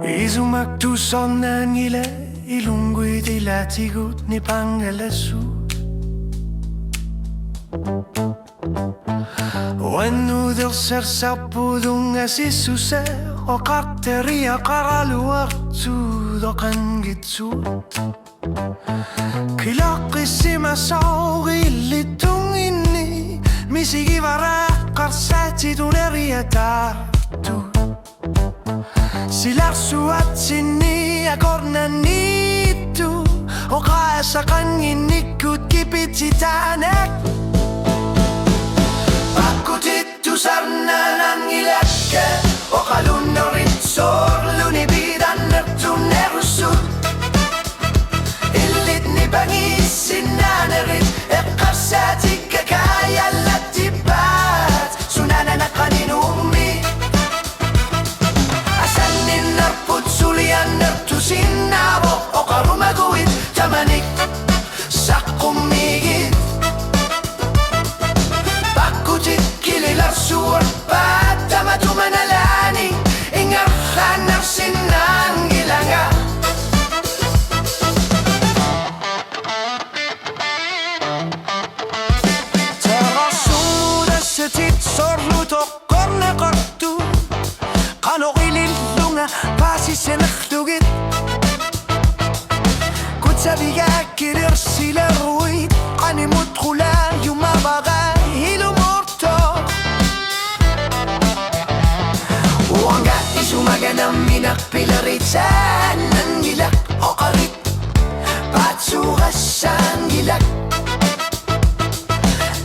Isumaktuson ngile ilungui tilatigut ni pangalasu Wannuder sersapudunga sisuse Oqarteria qaraluartu doqangitsut Kilaqissima sauqillittunginni Misigivara qarsatiduneriatartu Silarsuatsinni akornanitu Oqaasaqanginnikkut kipitsitanak Pakutittu sarnanangilakka Oqalunnoritsorluni bidannertunnerussut Illitni bangissinnanerit Eqqarsatikka kaayallattibaat Sunananaqaninummi Suliannertusinnavo oqarumaguit tamanik saqqummiigit Pakkutit kililarsuarpaat tamatumanalaani ingarqannarsinnaangilanga Tarassuudassatit sorlutoqqorneqartu qanoqilillunga paasisenerlugit kutsabiga kirersileruit qanimutqula yumabaga ilumurto Uanga isumaganamminaq pilaritsaannangilaq oqarit paatsuqassaangilaq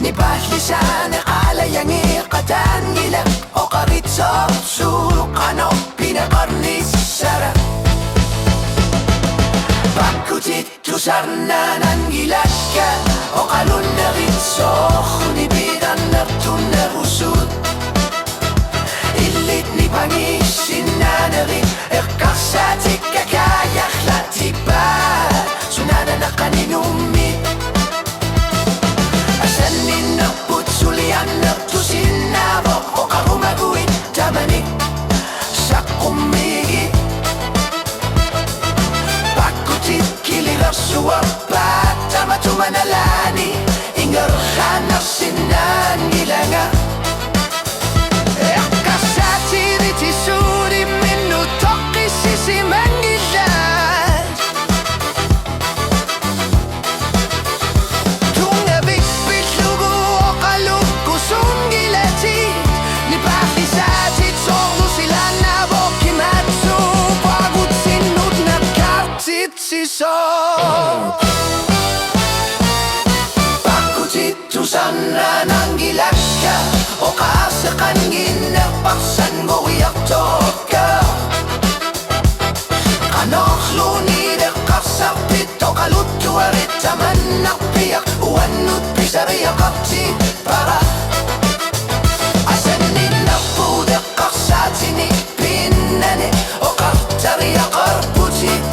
Nipallisane qalayangiqataangilaq oqarit sorsuuqano pinaqarnissara Pakkutittu sarnanangilakka oqalunneritsoorni bidannertunnerusut Illitni pangissinnanerit eqqarsatikka kaayarlattibaat sunananaqaninummi Asanninnerput suliannertusinnavo oqarumaguit tamanik saqqummiigit Pakkutit kililersuarpaat tamatumanalaani ingerqannarsinnaangilanga Eqqarsaatiritisuuri minnu toqqissisimangillaat Tungavik-pillugu oqalukkusungilatit Nipaqlisaatit sorlusilannavo kimatsu Paagutsinutnarkartitsisoo Pakkutittu sannanangilakka Oqaaseqanginnerparsanngoriartookka Qanorluunideqqarsarpit oqaluttuarit tamannarpiaq Uannut pisariaqarti para Asanninnerpuudeqqarsaatini pinnane Oqartariaqarputit